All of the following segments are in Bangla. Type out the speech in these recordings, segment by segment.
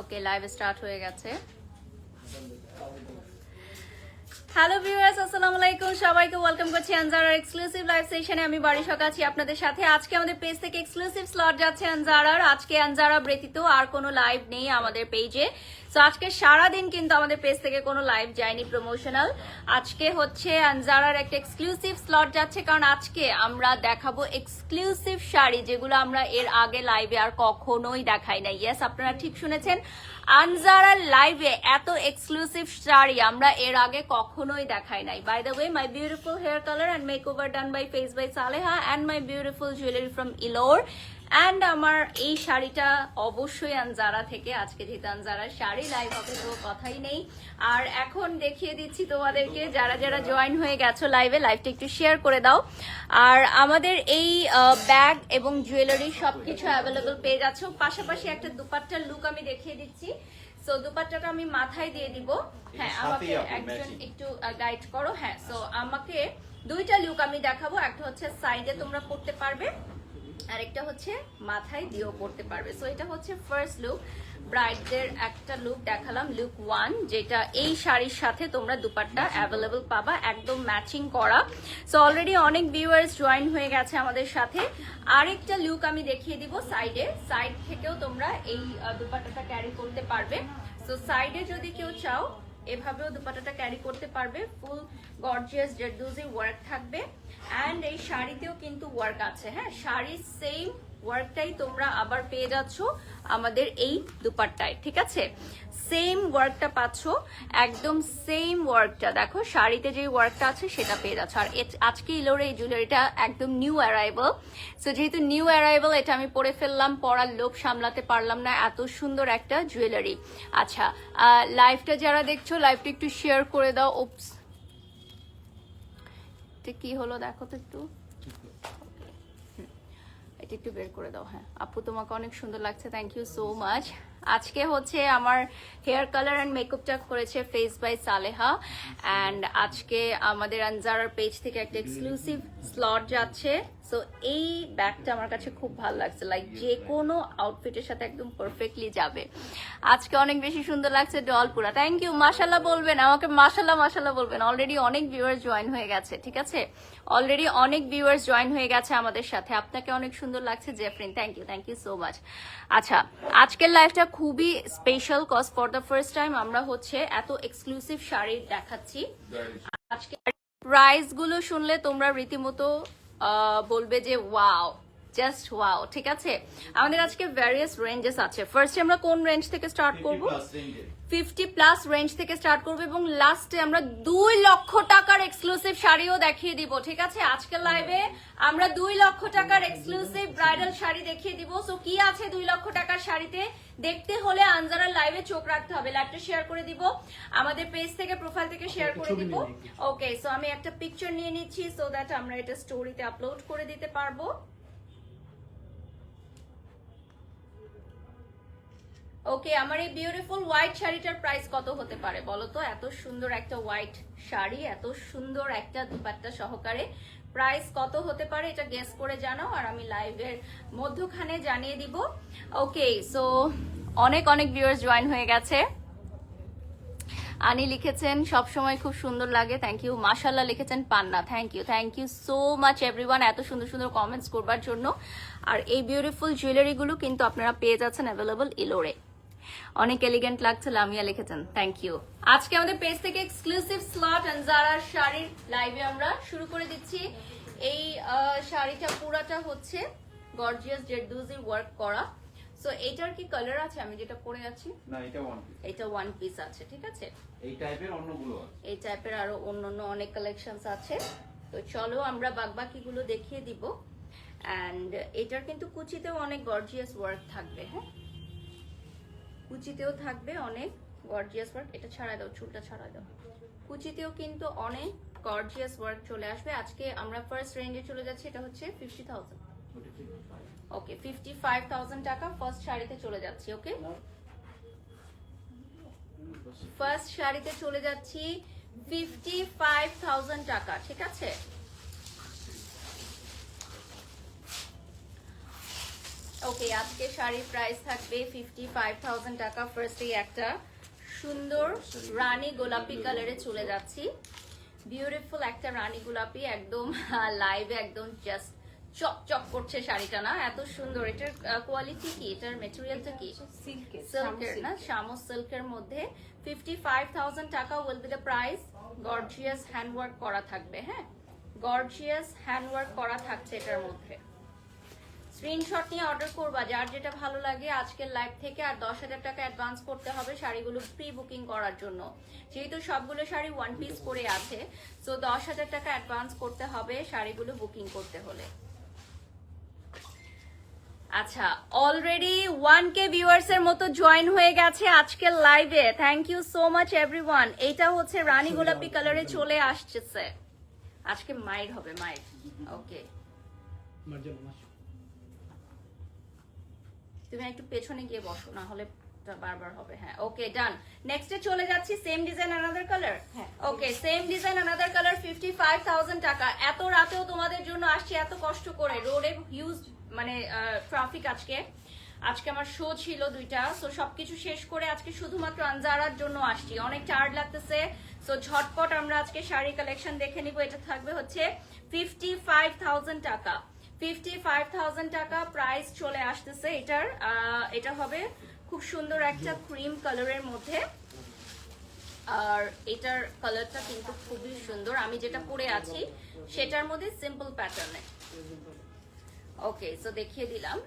ওকে, লাইভ স্টার্ট হয়ে গেছে। হ্যালো ভিউয়ার্স, আসসালামু আলাইকুম, সবাইকে ওয়েলকাম করছি আনজারার এক্সক্লুসিভ লাইভ সেশনে। আমি বারিশক আছি আপনাদের সাথে। আজকে আমাদের পেজ থেকে এক্সক্লুসিভ স্লট যাচ্ছে আনজারার। আজকে আনজারা ব্যতীত আর কোনো লাইভ নেই আমাদের পেজে। সো আজকে সারাদিন কিন্তু আমাদের পেজ থেকে কোনো লাইভ যায়নি প্রমোশনাল। আজকে হচ্ছে আনজারার একটা এক্সক্লুসিভ স্লট যাচ্ছে, কারণ আজকে আমরা দেখাবো এক্সক্লুসিভ শাড়ি, যেগুলো আমরা এর আগে লাইভে আর কখনোই দেখাই নাই। ইয়েস, আপনারা ঠিক শুনেছেন, আনজারার লাইভে এত এক্সক্লুসিভ শাড়ি আমরা এর আগে কখনোই দেখাই নাই। By the way, my beautiful hair colour and makeover done by face by Saleha and my beautiful jewellery from Ilor. অ্যান্ড আমার এই শাড়িটা অবশ্যই আনজারা থেকে। আজকে যেহেতু আনজারার শাড়ি লাইভ হবে তো কথাই নেই। আর এখন দেখিয়ে দিচ্ছি তোমাদেরকে, যারা যারা জয়েন হয়ে গেছো লাইভে, লাইভটা একটু শেয়ার করে দাও। আর আমাদের এই ব্যাগ এবং জুয়েলারি সবকিছু অ্যাভেলেবল পেয়ে যাচ্ছ। পাশাপাশি একটা দুপাট্টার লুক আমি দেখিয়ে দিচ্ছি। সো দুপাট্টাটা আমি মাথায় দিয়ে দিব। হ্যাঁ, আমাকে একজন একটু গাইড করো। হ্যাঁ, সো আমাকে দুইটা লুক আমি দেখাবো। একটা হচ্ছে সাইডে তোমরা পড়তে পারবে, আরেকটা হচ্ছে মাথায় দিয়েও পড়তে পারবে। সো এটা হচ্ছে ফার্স্ট লুক, ব্রাইডদের একটা লুক দেখালাম, লুক 1, যেটা এই শাড়ির সাথে তোমরা দুপাট্টা অ্যাভেলেবল পাবা, একদম ম্যাচিং করা। সো অলরেডি অনেক ভিউয়ার্স জয়েন হয়ে গেছে আমাদের সাথে। আরেকটা লুক আমি দেখিয়ে দিব সাইডে, সাইড থেকেও তোমরা এই দুপাট্টাটা ক্যারি করতে পারবে। সো সাইডে যদি কেউ চাও এভাবেও দুপাট্টাটা ক্যারি করতে পারবে। ফুল গর্জিয়াস জারদোজি ওয়ার্ক থাকবে, অ্যান্ড এই শাড়িতেও কিন্তু ওয়ার্ক আছে। হ্যাঁ, শাড়ির সেম ওয়ার্কটাই তোমরা আবার পেয়ে যাচ্ছ আমাদের এই দুপাট্টায়, ঠিক আছে? সেম ওয়ার্কটা পাচ্ছ, একদম সেম ওয়ার্কটা। দেখো শাড়িতে যে ওয়ার্কটা আছে সেটা পেয়ে যাচ্ছ। আর আজকে ইলোরে এই জুয়েলারিটা একদম নিউ অ্যারাইভাল। সো যেহেতু নিউ অ্যারাইভাল, এটা আমি পরে ফেললাম, পরার লোভ সামলাতে পারলাম না, এত সুন্দর একটা জুয়েলারি। আচ্ছা, লাইভটা যারা দেখছো লাইভটা একটু শেয়ার করে দাও। ওপস, এটা কি হলো দেখো তো একটু, এটা একটু বের করে দাও। হ্যাঁ আপু, তোমাকে অনেক সুন্দর লাগছে, থ্যাংক ইউ সো মাচ। আজকে হচ্ছে আমার হেয়ার কালার অ্যান্ড মেকআপটা করেছে ফেস বাই সালেহা, অ্যান্ড আজকে আমাদের আনজারার পেজ থেকে একটা এক্সক্লুসিভ স্লট যাচ্ছে। সো এই ব্যাগটা আমার কাছে খুব ভালো লাগছে, লাইক যে কোনো আউটফিটের সাথে একদম পারফেক্টলি যাবে। আজকে অনেক বেশি সুন্দর লাগছে, ডলপুরা, থ্যাংক ইউ। মাশাল্লাহ বলবেন আমাকে, মাশাল্লাহ মাশাল্লাহ বলবেন। অলরেডি অনেক ভিউয়ার্স জয়েন হয়ে গেছে, ঠিক আছে? অলরেডি অনেক ভিউয়ার্স জয়েন হয়ে গেছে আমাদের সাথে। আপনাকে অনেক সুন্দর লাগছে Jefrin, thank you so much. আচ্ছা, আজকের লাইভটা খুবই special, cause for the first time আমরা হচ্ছে এত এক্সক্লুসিভ শাড়ি দেখাচ্ছি। আজকে প্রাইস গুলো শুনলে তোমরা রীতিমতো বলবে যে ওয়াও, জাস্ট ওয়াও, ঠিক আছে? আমাদের আজকে ভ্যারিয়াস রেঞ্জেস আছে। ফার্স্টে আমরা কোন রেঞ্জ থেকে স্টার্ট করব? 50+ রেঞ্জ থেকে স্টার্ট করবো, এবং লাস্টে আমরা 2 লক্ষ টাকার এক্সক্লুসিভ শাড়িও দেখিয়ে দিব, ঠিক আছে? আজকের লাইভে আমরা 2 লক্ষ টাকার এক্সক্লুসিভ ব্রাইডাল শাড়ি দেখিয়ে দিব। সো কি আছে 2 লক্ষ টাকার শাড়িতে দেখতে হলে আনজারার লাইভে চোখ রাখতে হবে। লাইভটা শেয়ার করে দিব, আমাদের পেজ থেকে প্রোফাইল থেকে শেয়ার করে দিব। ওকে, সো আমি একটা পিকচার নিয়ে নিচ্ছি সো দ্যাট আমরা এটা স্টোরিতে আপলোড করে দিতে পারবো। ওকে, আমার এই বিউটিফুল হোয়াইট শাড়িটার প্রাইস কত হতে পারে বলো তো? এত সুন্দর একটা হোয়াইট শাড়ি, এত সুন্দর একটা দুপাট্টা সহকারে, প্রাইস কত হতে পারে এটা গেস করে জানাও, আর আমি লাইভের মধ্যখানে জানিয়ে দিব। ওকে, সো অনেক অনেক ভিউয়ার্স জয়েন হয়ে গেছে। আনি লিখেছেন সব সময় খুব সুন্দর লাগে, থ্যাংক ইউ। মাশাল্লাহ লিখেছেন Panna, thank you so much everyone, এত সুন্দর সুন্দর কমেন্টস করবার জন্য। আর এই বিউটিফুল জুয়েলারিগুলো কিন্তু আপনারা পেয়ে যাচ্ছেন অ্যাভেলেবল ইলোরে। অনেক এলিগেন্ট লাগছে লামিয়া লিখেছেন, থ্যাংক ইউ। আজকে আমাদের পেজ থেকে এক্সক্লুসিভ স্লট আনজারার শাড়ির লাইভে আমরা শুরু করে দিচ্ছি। এই শাড়িটা পুরাটা হচ্ছে গর্জিয়াস জারদোজি ওয়ার্ক করা। সো এটার কি কালার আছে? আমি যেটা পরে আছি না, এটা ওয়ান পিস। এটা ওয়ান পিস আছে, ঠিক আছে? এই টাইপের অন্যগুলো আছে, এই টাইপের আরো অন্যান্য অনেক কালেকশনস আছে। তো চলো আমরা বাকিগুলো দেখিয়ে দিব। এন্ড এটার কিন্তু কুচিতেও অনেক গর্জিয়াস ওয়ার্ক থাকবে। হ্যাঁ, কুচিতেও থাকবে অনেক গর্জিয়াস ওয়ার্ক। এটা ছাড়াই দাও, চুলটা ছাড়াই দাও। কুচিতেও কিন্তু অনেক গর্জিয়াস ওয়ার্ক চলে আসবে। আজকে আমরা ফার্স্ট রেঞ্জে চলে যাচ্ছি, এটা হচ্ছে 50,000। ওকে, 55,000 টাকা ফার্স্ট শাড়িতে চলে যাচ্ছি। ওকে, ফার্স্ট শাড়িতে চলে যাচ্ছি 55,000 টাকা, ঠিক আছে? ওকে, আজকে শাড়ির প্রাইস থাকবে 55,000 টাকা। ফার্স্টেই একটা সুন্দর রানী গোলাপি কালারে চলে যাচ্ছি। বিউটিফুল একটা রানী গোলাপি, একদম লাইভে একদম জাস্ট চকচক করছে শাড়িটা, না এত সুন্দর। এটার কোয়ালিটি কি, এটার মেটেরিয়ালটা কি? সিল্কের না, শামস সিল্কের মধ্যে 55,000 টাকা will be the price. Gorgeous handwork করা থাকবে, হ্যাঁ গর্জিয়াস হ্যান্ডওয়ার্ক করা থাকছে এটার মধ্যে। স্ক্রিনশট নিয়ে অর্ডার করবা যার যেটা ভালো লাগে আজকের লাইভ থেকে। আর 10,000 টাকা অ্যাডভান্স করতে হবে শাড়িগুলো প্রি বুকিং করার জন্য, যেহেতু সবগুলো শাড়ি ওয়ান পিস করে আছে। সো 10,000 টাকা অ্যাডভান্স করতে হবে শাড়িগুলো বুকিং করতে হলে। আচ্ছা, অলরেডি 1K ভিউয়ার্স এর মতো জয়েন হয়ে গেছে আজকের লাইভে। Thank you so much everyone. এইটা হচ্ছে রানী গোলাপি কালারে চলে আসছে আজকে। মাইর হবে মাইর। ওকে, তুমি একটু পেছনে গিয়ে বসো, না হলে বারবার হবে। হ্যাঁ ওকে, ডান। নেক্সটে চলে যাচ্ছি। Same design another colour. Okay, same design another colour 55,000 টাকা। এত রাতেও তোমাদের জন্য আসছি, এত কষ্ট করে। রোডে হিউজ মানে ট্রাফিক আজকে আমার শো ছিল 2টা। সো সবকিছু শেষ করে আজকে শুধুমাত্র আনজারার জন্য আসছি। অনেক টায়ার্ড লাগতেছে। সো ঝটপট আমরা আজকে শাড়ি কালেকশন দেখে নিব। এটা থাকবে হচ্ছে 55,000 টাকা। 55,000 টাকা প্রাইস চলে আসতেছে এটার। এটা হবে খুব সুন্দর একটা ক্রিম কালারের মধ্যে। আর এটার কালারটা কিন্তু খুবই সুন্দর। আমি যেটা পরে আছি সেটার মধ্যে সিম্পল প্যাটার্নে। ওকে, সো দেখিয়ে দিলাম।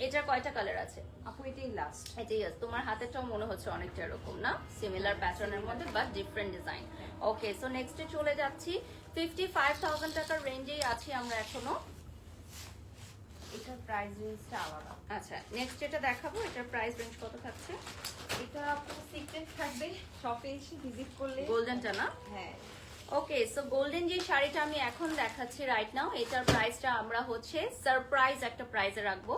এটার কয়টা কালার আছে আপু? এটাই লাস্ট। এটাই আছে। তোমার হাতেরটাও মনে হচ্ছে অনেকটা এরকম না, সিমিলার প্যাটার্নের মধ্যে but different design. Okay, so নেক্সটে চলে যাচ্ছি। 55,000 টাকার রেঞ্জেই আছি আমরা এখনো। এটার প্রাইস রেঞ্জটা আলাদা। আচ্ছা, নেক্সট যেটা দেখাবো এটার প্রাইস রেঞ্জ কত থাকছে? এটা আপু সিক্রেট থাকবে, শপে এসে ভিজিট করলে। গোল্ডেনটা না? হ্যাঁ। ওকে, সো গোল্ডেন যে শাড়িটা আমি এখন দেখাচ্ছি রাইট নাও, এটার প্রাইসটা আমরা হচ্ছে সারপ্রাইজ একটা প্রাইসে রাখবো।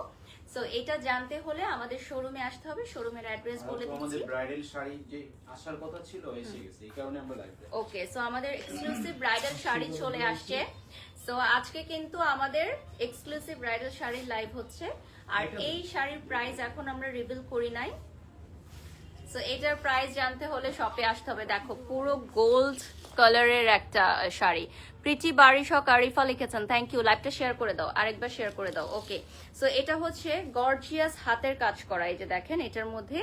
সো এটা জানতে হলে আমাদের শোরুমে আসতে হবে। শোরুমের অ্যাড্রেস বলে দিচ্ছি। আমাদের ব্রাইডাল শাড়ি যে আসার কথা ছিল এসে গেছে, এই কারণে আমরা লাইভ। ওকে, সো আমাদের এক্সক্লুসিভ ব্রাইডাল শাড়ি চলে আসছে। সো আজকে কিন্তু আমাদের এক্সক্লুসিভ ব্রাইডাল শাড়ির লাইভ হচ্ছে। আর এই শাড়ির প্রাইস এখন আমরা রিভিল করি নাই। সো এটার প্রাইস জানতে হলে শপে আসতে হবে। দেখো, পুরো গোল্ড কালারের একটা শাড়ি। প্রিটি বারিশক আরিফা লিখেছেন, থ্যাংক ইউ। লাইভটা শেয়ার করে দাও, আরেকবার শেয়ার করে দাও। ওকে, সো এটা হচ্ছে গর্জিয়াস হাতের কাজ করা। এই যে দেখেন, এটার মধ্যে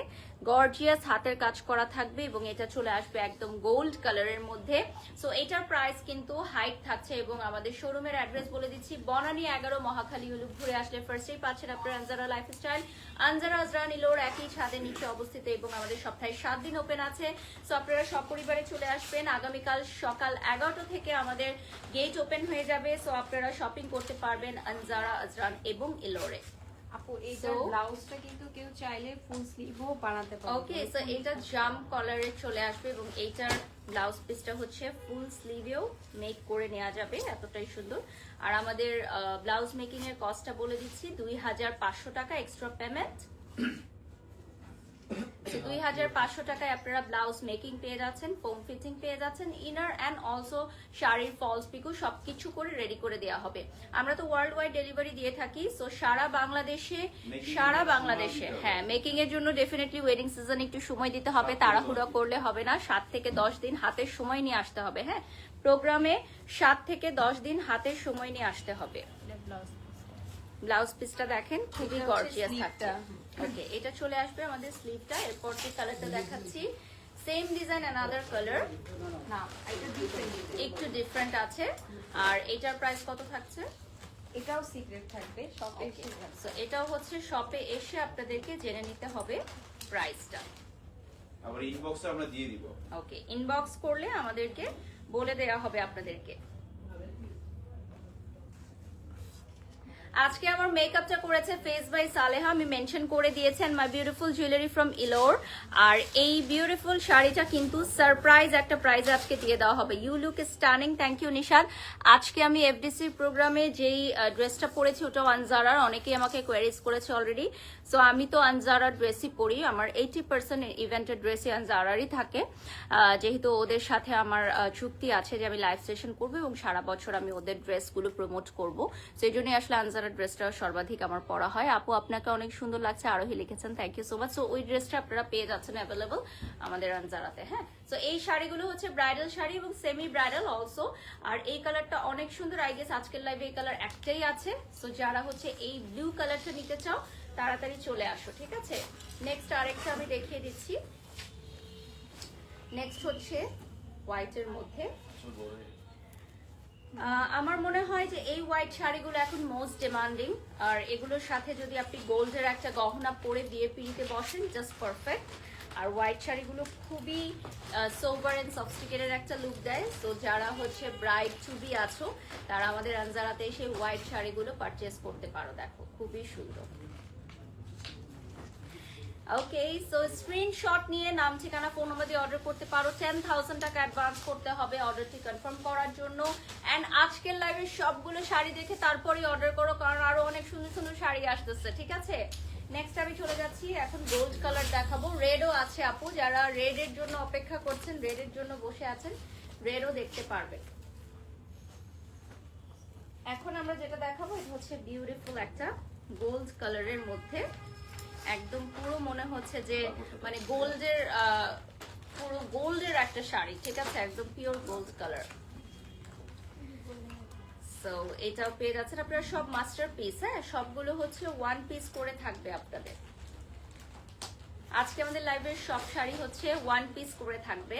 গর্জিয়াস হাতের কাজ করা থাকবে এবং এটা চলে আসবে একদম গোল্ড কালারের মধ্যে। সো এটার প্রাইস কিন্তু হাইট থাকছে। এবং আমাদের শোরুমের অ্যাড্রেস বলে দিচ্ছি, বনানী 11 মহাখালী হলুদ ঘুরে আসলে ফার্স্টেই পাচ্ছেন আপনার আনজারা লাইফস্টাইল। আনজারা আজরা নিলোর একই ছাদের নিচে অবস্থিত এবং আমাদের সপ্তাহে 7 দিন ওপেন আছে। সো আপনারা সপরিবারে চলে আসবেন। আগামীকাল সকাল 11টা থেকে আমাদের গেট ওপেন হয়ে যাবে। সো আপনারা শপিং করতে পারবেন আনজারা আজরান এবং ইলোরে। আপু এইটার ব্লাউজটা কিন্তু কেউ চাইলে ফুল স্লিভও বানাতে পারবে। ওকে, সো এটা জাম কলারে চলে আসবে এবং এইটার ব্লাউজ পিসটা হচ্ছে ফুল স্লিভেও মেক করে নেওয়া যাবে, এতটাই সুন্দর। আর আমাদের ব্লাউজ মেকিং এর কস্টটা বলে দিচ্ছি 2,500 টাকা এক্সট্রা পেমেন্ট। 2,500 টাকায় আপনারা ব্লাউজ মেকিং পেয়ে যাচ্ছেন, ফোম ফিটিং পেয়ে যাচ্ছেন, ইনার অ্যান্ড অলসো শাড়ির ফলস পিকো সবকিছু করে রেডি করে দেওয়া হবে। আমরা তো ওয়ার্ল্ড ওয়াইড ডেলিভারি দিয়ে থাকি। সো সারা বাংলাদেশে হ্যাঁ, মেকিং এর জন্য ডেফিনেটলি ওয়েডিং সিজন একটু সময় দিতে হবে, তাড়াহুড়ো করলে হবে না। 7 থেকে 10 দিন হাতের সময় নিয়ে আসতে হবে। হ্যাঁ, প্রোগ্রামে 7 থেকে 10 দিন হাতের সময় নিয়ে আসতে হবে। ব্লাউজ পিসটা দেখেন, খুবই গর্জিয়াস থাকছে। ওকে, এটা চলে আসবে আমাদের স্লিভটা। এরপর যে কালারটা দেখাচ্ছি, সেম ডিজাইন অ্যানাদার কালার, না এটা ডিফারেন্ট, একটু ডিফারেন্ট আছে। আর এটার প্রাইস কত থাকছে? এটাও সিক্রেট থাকবে, শপে এসে। সো এটাও হচ্ছে শপে এসে আপনাদেরকে জেনে নিতে হবে প্রাইসটা। আবার ইনবক্সে আমরা দিয়ে দিব। ওকে, ইনবক্স করলে আমাদেরকে বলে দেওয়া হবে আপনাদেরকে। আজকে আমার মেকআপটা করেছে ফেস বাই সালেহা, আমি মেনশন করে দিয়েছেন মাই বিউটিফুল জুয়েলারি ফ্রম ইলোর। আর এই বিউটিফুল শাড়িটা কিন্তু সারপ্রাইজ একটা প্রাইজে আজকে দিয়ে দেওয়া হবে। You look stunning, thank you Nishad. আজকে আমি এফডিসি প্রোগ্রামে যেই ড্রেসটা পরেছি ওটা আনজারার, অনেকেই আমাকে কোয়ারিজ করেছে অলরেডি। সো আমি তো আনজারা ড্রেসই পরি, আমার 80% ইভেন্টের ড্রেসই আনজারারই থাকে, যেহেতু ওদের সাথে আমার চুক্তি আছে যে আমি লাইভ সেশন করবো এবং সারা বছর আমি ওদের ড্রেসগুলো প্রমোট করবো। সেই জন্যই আসলে আনজারা ড্রেসটা সর্বাধিক আমার পরা হয়। আপু আপনাকে অনেক সুন্দর লাগছে, আরোহী লিখেছেন, thank you so much. So ওই ড্রেসটা আপনারা পেয়ে যাচ্ছেন অ্যাভেলেবল আমাদের আনজারাতে। হ্যাঁ, সো এই শাড়িগুলো হচ্ছে ব্রাইডাল শাড়ি এবং সেমি ব্রাইডাল অলসো। আর এই কালারটা অনেক সুন্দর, আই গেস আজকের লাইভে এই কালার একটাই আছে। সো যারা হচ্ছে এই ব্লু কালারটা নিতে চাও তাড়াতাড়ি চলে আসো, ঠিক আছে। নেক্সট আরেকটা আমি দেখিয়ে দিচ্ছি। নেক্সট হচ্ছে হোয়াইটের মধ্যে। আমার মনে হয় যে এই হোয়াইট শাড়িগুলো এখন মোস্ট ডিমান্ডিং, আর এগুলোর সাথে যদি আপনি গোল্ডের একটা গহনা পরে দিয়ে পিড়িতে বসেন, জাস্ট পারফেক্ট। আর হোয়াইট শাড়িগুলো খুবই সোবার এন্ড সফিস্টিকেটেড একটা লুক দেয়। তো যারা হচ্ছে ব্রাইড টু বি আছো তারা আমাদের আনজারাতে এসে হোয়াইট শাড়িগুলো পারচেস করতে পারো, দেখো খুবই সুন্দর। ওকে, সো স্ক্রিনশট নিয়ে নাম ঠিকানা ফোন নাম্বার দিয়ে অর্ডার করতে পারো। 10,000 টাকা অ্যাডভান্স করতে হবে অর্ডারটি কনফার্ম করার জন্য। অ্যান্ড আজকের লাইভের সবগুলো শাড়ি দেখে তারপরেই অর্ডার করো, কারণ আরো অনেক সুন্দর সুন্দর শাড়ি আসতেছে, ঠিক আছে। নেক্সট আমি চলে যাচ্ছি, এখন গোল্ড কালার দেখাবো। রেডও আছে আপু, যারা রেডের জন্য অপেক্ষা করছেন, রেডের জন্য বসে আছেন, রেডও দেখতে পারবেন। এখন আমরা যেটা দেখাবো এটা হচ্ছে বিউটিফুল একটা গোল্ড কালারের মধ্যে, একদম পুরো মনে হচ্ছে যে মানে গোল্ডের পুরো গোল্ডের একটা শাড়ি, ঠিক আছে, একদম পিওর গোল্ড কালার। সো এটাও পেয়ে যাচ্ছেন আপনারা, সব মাস্টার পিস। হ্যাঁ, সবগুলো হচ্ছে ওয়ান পিস করে থাকবে আপনাদের। আজকে আমাদের লাইভের সব শাড়ি হচ্ছে ওয়ান পিস করে থাকবে।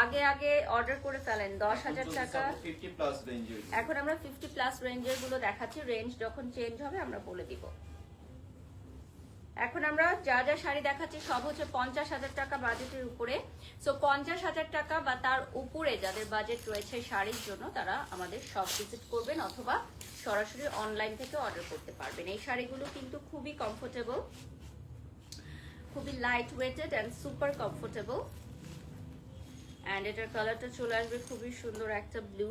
আগে আগে অর্ডার করে ফেলেন, 10,000 টাকা। এখন আমরা 50+ রেঞ্জের গুলো দেখাচ্ছি, রেঞ্জ যখন চেঞ্জ হবে আমরা বলে দিব। এখন আমরা যা যা শাড়ি দেখাচ্ছি সব হচ্ছে 50,000 টাকা বাজেটের উপরে। সো 50,000 টাকা বা তার উপরে যাদের বাজেট রয়েছে শাড়ির জন্য, তারা আমাদের শপ ভিজিট করবেন অথবা সরাসরি অনলাইন থেকে অর্ডার করতে পারবেন। এই শাড়িগুলো কিন্তু খুবই কমফোর্টেবল, খুবই light weighted and super comfortable. And এটার কালারটা চলে আসবে খুবই সুন্দর একটা ব্লু।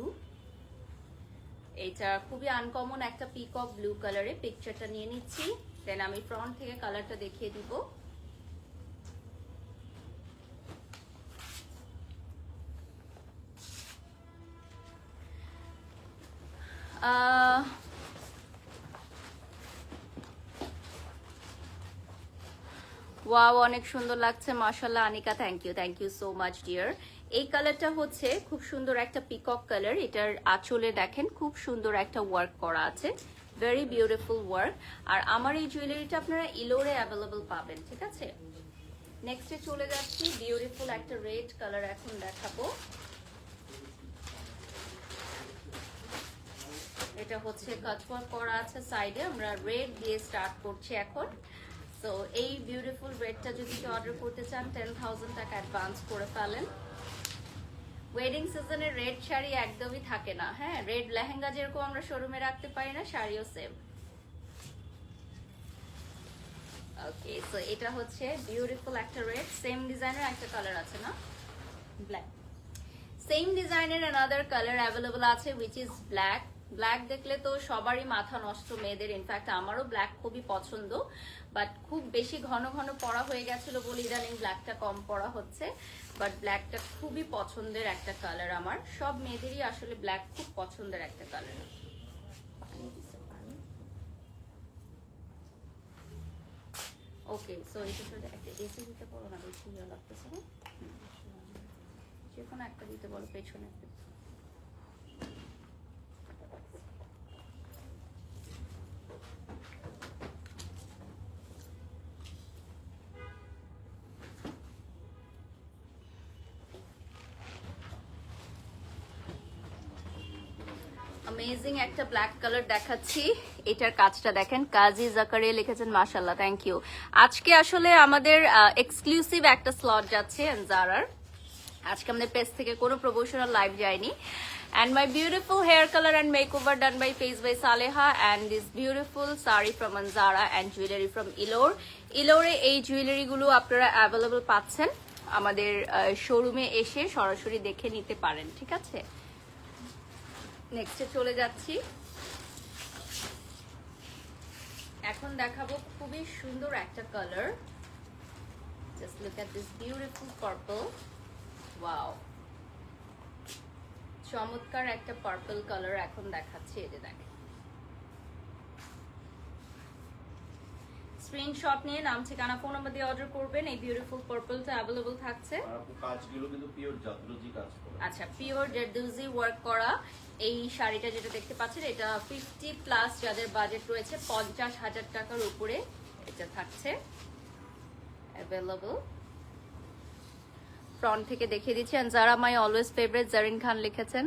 এটা খুবই আনকমন একটা পিকক ব্লু কালারে। পিকচারটা নিয়ে নিচ্ছি, দেন আমি ফ্রন্ট থেকে কালারটা দেখিয়ে দিব। ওয়াও, অনেক সুন্দর লাগছে মাশাআল্লাহ Anika, thank you so much dear. এই কালারটা হচ্ছে খুব সুন্দর একটা পিকক কালার। এটার আঁচলে দেখেন খুব সুন্দর একটা ওয়ার্ক করা আছে, ভেরি বিউটিফুল ওয়ার্ক। আর আমার এই জুয়েলারিটা আপনারা ইলোরে অ্যাভেলেবল পাবেন, ঠিক আছে। নেক্সটে চলে যাচ্ছি, বিউটিফুল একটা রেড কালার এখন দেখাবো। এটা হচ্ছে কাটওয়ার্ক করা আছে সাইডে, আমরা রেড দিয়ে স্টার্ট করছি এখন। তো এই বিউটিফুল রেডটা যদি অর্ডার করতে চান 10,000 টাকা অ্যাডভান্স করে ফেলেন। ওয়েডিং সিজনে রেড শাড়ি একদমই থাকে না। হ্যাঁ, রেড লেহেঙ্গা যেরকম আমরা শোরুমে রাখতে পারি না, শাড়িও সেম। ওকে, সো এটা হচ্ছে বিউটিফুল একটা রেড, সেম ডিজাইনের একটা কালার আছে না, ব্ল্যাক। সেম ডিজাইনের অ্যানাদার কালার অ্যাভেলেবল আছে উইচ ইজ ব্ল্যাক। ব্ল্যাক দেখলে তো সবারই মাথা নষ্ট, মেয়েদের, ইনফ্যাক্ট আমারও ব্ল্যাক খুবই পছন্দ, বাট খুব বেশি ঘন ঘন পরা হয়ে গেছিল বলে ইদানিং ব্ল্যাকটা কম পরা হচ্ছে। বাট ব্ল্যাকটা খুবই পছন্দের একটা কালার আমার, সব মেয়েদেরই আসলে ব্ল্যাক খুব পছন্দের একটা কালার। ওকে, সো এটা একটা এসি দিতে পারো না, বেশি ইয়ে লাগতেছে না, যে কোনো একটা দিতে বলো, পেছনে একটা। অ্যামেজিং একটা ব্ল্যাক কালার দেখাচ্ছি। এটার কাজটা দেখেন, কাজী জাকারিয়া লিখেছেন, মাশাআল্লাহ, থ্যাংক ইউ। আজকে আসলে আমাদের এক্সক্লুসিভ একটা স্লট যাচ্ছে আনজারার। আজকে আমাদের পেজ থেকে কোনো প্রমোশনাল লাইভ যায়নি। And my beautiful hair color and makeover done by Face by Saleha, and this beautiful sari from Anzara and jewelry from Ilor. Ilore এই জুয়েলারি গুলো আপনারা অ্যাভেলেবল পাচ্ছেন, আমাদের শোরুমে এসে সরাসরি দেখে নিতে পারেন, ঠিক আছে। নেক্সটে চলে যাচ্ছি, এখন দেখাবো খুবই সুন্দর একটা colour. Just look at this beautiful purple. Wow, চমৎকার একটা পার্পল কালার এখন দেখাচ্ছি। এই যে দেখেন, স্ক্রিনশট নিয়ে নাম, ঠিকানা, ফোন নাম্বার দিয়ে অর্ডার করবেন। এই বিউটিফুল পার্পলটা अवेलेबल থাকছে। আর আপু কাজগুলো কিন্তু পিওর জাদরুজি কাজ করা। আচ্ছা, পিওর জারদৌজি ওয়ার্ক করা এই শাড়িটা যেটা দেখতে পাচ্ছেন, এটা 50 প্লাস যাদের বাজেট রয়েছে 50,000 টাকার উপরে এটা থাকছে अवेलेबल। ফ্রন্ট থেকে দেখিয়ে দিচ্ছি। এন্ড যারা মাই অলওয়েজ ফেভারিট জারিন খান লিখেছেন,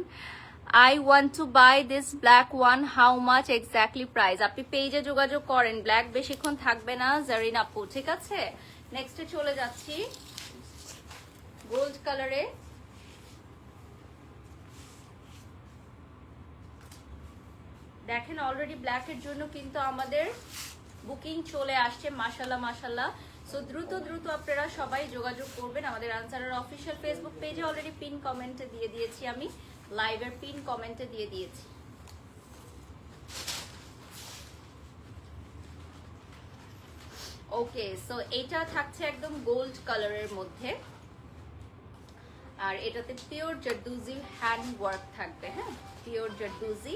I want to buy this black one, how much exactly price? আপনি পেজে যোগাযোগ করেন, ব্ল্যাক বেশিক্ষণ থাকবে না জারিন আপু, ঠিক আছে? নেক্সটে চলে যাচ্ছি গোল্ড কালারে। দেখেন অলরেডি ব্ল্যাকের জন্য কিন্তু আমাদের বুকিং চলে আসছে, মাশাল্লাহ মাশাল্লাহ। সো দ্রুত দ্রুত আপনারা সবাই যোগাযোগ করবেন। আমাদের আনসারের অফিসিয়াল ফেসবুক পেজে অলরেডি পিন কমেন্টে দিয়ে দিয়েছি, আমি লাইভের পিন কমেন্টে দিয়ে দিয়েছি। ওকে, সো এটা থাকছে একদম গোল্ড কালারের মধ্যে, আর এটাতে পিওর জারদৌজি হ্যান্ড ওয়ার্ক থাকবে। হ্যাঁ, পিওর জারদৌজি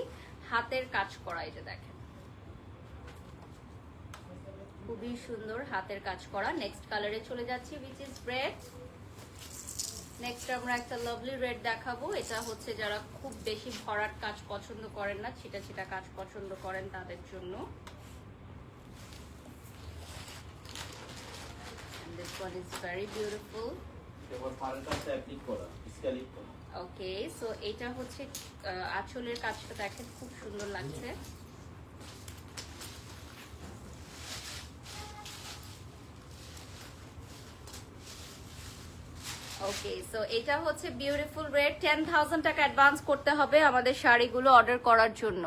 হাতের কাজ করা। এটা দেখেন খুবই সুন্দর হাতের কাজ করা। নেক্সট কালারে চলে যাচ্ছি, উইচ ইজ রেড। নেক্সট আমরা একটা লাভলি রেড দেখাবো। এটা হচ্ছে যারা খুব বেশি ভরাট কাজ পছন্দ করেন না, ছিটা ছিটা কাজ পছন্দ করেন তাদের জন্য। And this one is very beautiful. এবার পাল্টাতে অ্যাপ্লিক করা, স্কেলিং করা। ওকে, সো এটা হচ্ছে আঁচলের কাজটা দেখেন খুব সুন্দর লাগছে। ওকে, সো এটা হচ্ছে বিউটিফুল রেড। 10,000 টাকা অ্যাডভান্স করতে হবে আমাদের শাড়িগুলো অর্ডার করার জন্য।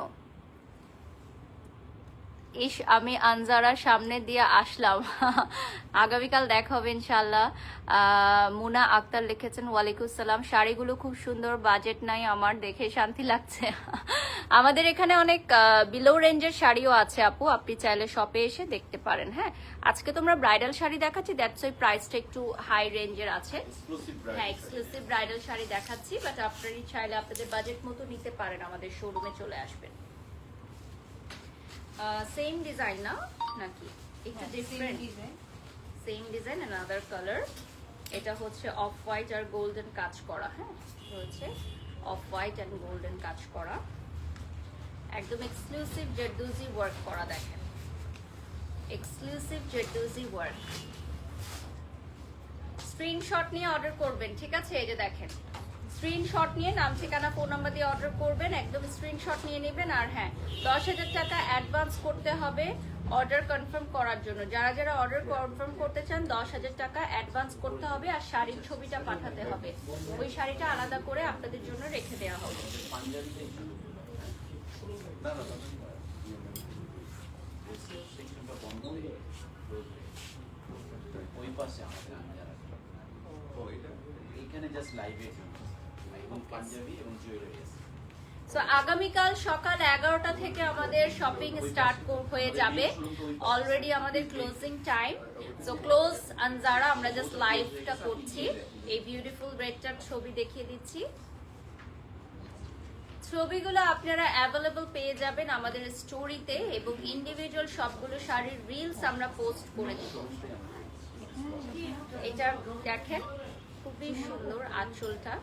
ইস, আমি আনজারার সামনে দিয়ে আসলাম। আগামীকাল দেখা হবে ইনশাল্লাহ। মুনা আক্তার লিখেছেন, ওয়ালাইকুম সালাম। শাড়িগুলো খুব সুন্দর, বাজেট নাই আমার, দেখে শান্তি লাগছে। আমাদের এখানে অনেক বিলো রেঞ্জের শাড়িও আছে আপু, আপনি চাইলে শপে এসে দেখতে পারেন। হ্যাঁ, আজকে তোমরা ব্রাইডাল শাড়ি দেখাচ্ছি, দ্যাটস ওই প্রাইসটা একটু হাই রেঞ্জের আছে। হ্যাঁ, এক্সক্লুসিভ ব্রাইডাল শাড়ি দেখাচ্ছি, বাট আপনারা চাইলে আপনাদের বাজেট মতো নিতে পারেন, আমাদের শোরুমে চলে আসবেন। সেম ডিজাইন না নাকি একটু different? Same design another colour. এটা হচ্ছে অফ হোয়াইট আর গোল্ডেন কাজ করা। হ্যাঁ, হচ্ছে অফ হোয়াইট অ্যান্ড গোল্ডেন কাজ করা, একদম এক্সক্লুসিভ জারদৌজি ওয়ার্ক করা। দেখেন এক্সক্লুসিভ জারদৌজি ওয়ার্ক। স্ক্রিনশট নিয়ে অর্ডার করবেন, ঠিক আছে? এই যে দেখেন, স্ক্রিনশট নিয়ে নাম, ঠিকানা, ফোন নাম্বার দিয়ে অর্ডার করবেন। একদম স্ক্রিনশট নিয়ে নেবেন। আর হ্যাঁ, 10,000 টাকা অ্যাডভান্স করতে হবে অর্ডার কনফার্ম করার জন্য। যারা যারা অর্ডার কনফার্ম করতে চান 10,000 টাকা অ্যাডভান্স করতে হবে, আর শাড়ির ছবিটা পাঠাতে হবে। ওই শাড়িটা আলাদা করে আপনাদের জন্য রেখে দেওয়া হবে। ওই পাশে আমাদের আনজারা। ও এটা এইখানে জাস্ট লাইভে এবং পাঞ্জাবি এবং জুয়েলারি আছে। সো আগামীকাল সকাল 11টা থেকে আমাদের শপিং স্টার্ট হয়ে যাবে। অলরেডি আমাদের closing time. So close Anjara, আমরা জাস্ট লাইভটা করছি। এই বিউটিফুল রেডটার ছবি দেখিয়ে দিচ্ছি। ছবিগুলো আপনারা অ্যাভেলেবল পেয়ে যাবেন আমাদের স্টোরিতে, এবং ইন্ডিভিজুয়াল সবগুলো শাড়ির রিলস আমরা পোস্ট করে দেব। এটা দেখেন খুবই সুন্দর আঁচলটা।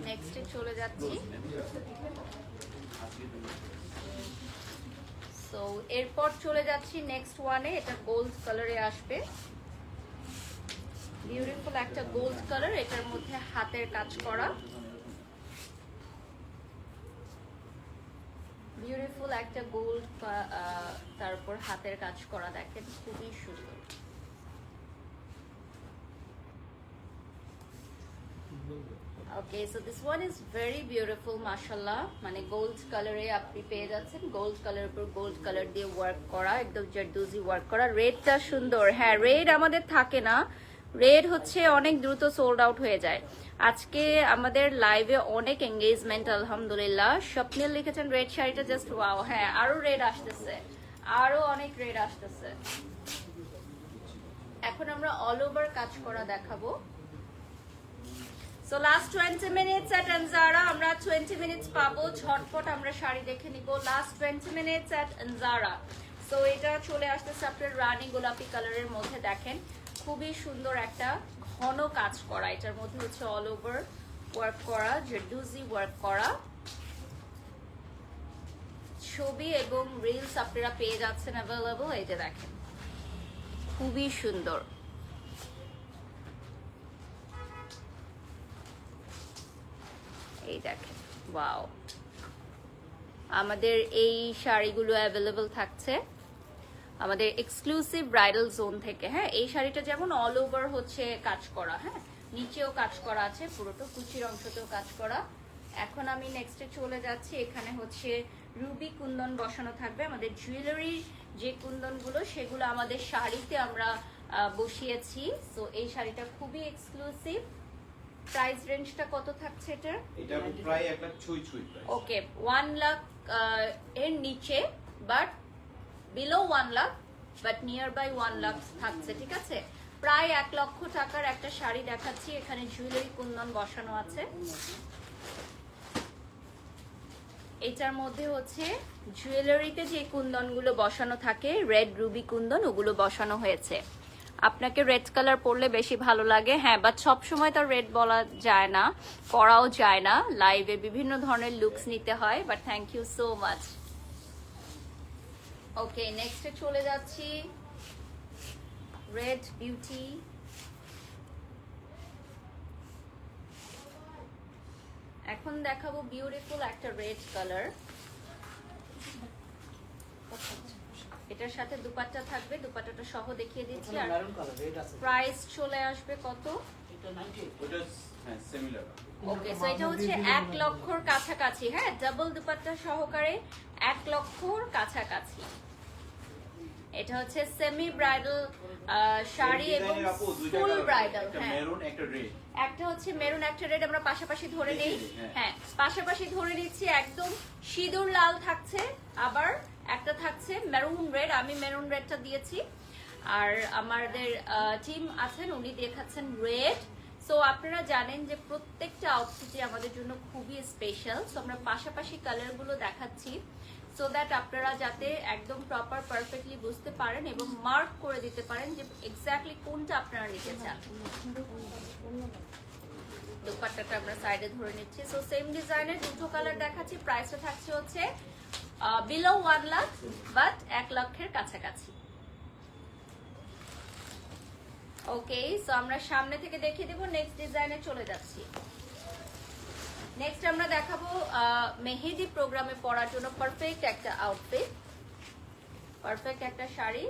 নেক্সটে চলে যাচ্ছি। সো এরপর চলে যাচ্ছি নেক্সট ওয়ানে। এটা গোল্ড কালারে আসবে, বিউটিফুল একটা গোল্ড কালার। এটার মধ্যে হাতের কাজ করা, বিউটিফুল একটা গোল্ড, তারপর হাতের কাজ করা। দেখেন খুবই সুন্দর। Okay, so this one is very beautiful মাশাআল্লাহ। মানে গোল্ড কালারে আপনি পেয়ে যাচ্ছেন, গোল্ড কালারের উপর গোল্ড কালার দিয়ে ওয়ার্ক করা, একদম জারদৌজি ওয়ার্ক করা। রেডটা সুন্দর। হ্যাঁ, রেড আমাদের থাকে না, রেড হচ্ছে অনেক দ্রুত সোল্ড আউট হয়ে যায়। আজকে আমাদের লাইভে অনেক এঙ্গেজমেন্ট আলহামদুলিল্লাহ। স্বপ্নিল লিখেছেন রেড শাড়িটা জাস্ট ওয়াও। হ্যাঁ, আরো রেড আসতেছে, আরো অনেক রেড আসতেছে। এখন আমরা অল ওভার কাজ করা দেখাবো। সো লাস্ট 20 মিনিটস এট আনজারা, আমরা 20 মিনিটস পাবো, ঝটপট আমরা শাড়ি দেখে নিব। লাস্ট 20 মিনিটস এট আনজারা। সো এটা চলে আসতেছে আপনার রানী গোলাপি কালারের মধ্যে, দেখেন খুবই সুন্দর একটা ঘন কাজ করা। এটার মধ্যে হচ্ছে অল ওভার ওয়ার্ক করা, জেডুজি ওয়ার্ক করা। ছবি এবং রিলস আপনারা পেয়ে যাচ্ছেন অ্যাভেলেবল। এই যে দেখেন খুবই সুন্দর। এই দেখেন ওয়াও, আমাদের এই শাড়িগুলো অ্যাভেলেবল থাকছে আমাদের এক্সক্লুসিভ ব্রাইডাল জোন থেকে। হ্যাঁ, এই শাড়িটা যেমন অল ওভার হচ্ছে কাজ করা, হ্যাঁ নিচেও কাজ করা আছে, পুরোটা কুচির অংশতেও কাজ করা। এখন আমি নেক্সটে চলে যাচ্ছি, এখানে হচ্ছে রুবি কুন্দন বসানো থাকবে। আমাদের জুয়েলারির যে কুন্দনগুলো সেগুলো আমাদের শাড়িতে আমরা বসিয়েছি। সো এই শাড়িটা খুবই এক্সক্লুসিভ। প্রাইস রেঞ্জটা কত থাকছে এটার? এটা প্রায় 1 লাখ ছুঁই ছুঁই প্রাইস। ওকে, 1 লাখ এর নিচে, but below 1 lakh, but near by 1 lakh থাকছে, ঠিক আছে? প্রায় 1 লক্ষ টাকার একটা শাড়ি দেখাচ্ছি। এখানে জুয়েলারি কুন্দন বসানো আছে। এটার মধ্যে হচ্ছে জুয়েলারিতে যে কুন্দনগুলো বসানো থাকে, রেড রুবি কুন্দন, ওগুলো বসানো হয়েছে। আপনাকে রেড কালার পরলে বেশি ভালো লাগে, হ্যাঁ, বাট সবসময় তো রেড বলা যায় না, পরাও যায় না। লাইভে বিভিন্ন ধরনের লুকস নিতে হয়। But thank you so much. Okay, নেক্সটে চলে যাচ্ছি রেড বিউটি। এখন দেখাবো বিউটিফুল একটা রেড কালার। এটার সাথে দুপাট্টা থাকবে, দুপাট্টাটা সহ দেখিয়ে দিচ্ছি। আর প্রাইস চলে আসবে কত? ওটা হ্যাঁ সিমিলার। ওকে, সো এটা হচ্ছে 1 লক্ষর কাছাকাছি। হ্যাঁ, ডাবল দুপাট্টা সহকারে 1 লক্ষর কাছাকাছি। এটা হচ্ছে সেমি ব্রাইডাল শাড়ি এবং ফুল ব্রাইডাল। হ্যাঁ, মেরুন একটা রেড, একটা হচ্ছে মেরুন একটা রেড। আমরা পাশাপাশি ধরে নেই। হ্যাঁ, পাশাপাশি ধরে নিচ্ছি। একদম সিঁদুর লাল থাকছে, আবার একটা থাকছে মেরুন রেড। আমি মেরুন রেডটা দিয়েছি, আর আমাদের টিম আছেন উনি দেখাচ্ছেন রেড। সো আপনারা জানেন যে প্রত্যেকটা আউটফিটই আমাদের জন্য খুবই স্পেশাল। সো আমরা পাশাপাশি কালারগুলো দেখাচ্ছি সো দ্যাট আপনারা যাতে একদম প্রপার পারফেক্টলি বুঝতে পারেন এবং মার্ক করে দিতে পারেন যে এক্স্যাক্টলি কোনটা আপনারা নিতে চান। দুপাট্টাটা আমরা সাইডে ধরে নিচ্ছি। সো সেম ডিজাইনের দুটো কালার দেখাচ্ছি। প্রাইসটা থাকছে হচ্ছে বিলো 1 লাখ, বাট 1 লক্ষের কাছাকাছি। ওকে, সো আমরা সামনে থেকে দেখিয়ে দেবো। নেক্সট ডিজাইনে চলে যাচ্ছি। নেক্সট আমরা দেখাবো মেহেদি প্রোগ্রামে পরার জন্য পারফেক্ট একটা আউটফিট, পারফেক্ট একটা শাড়ি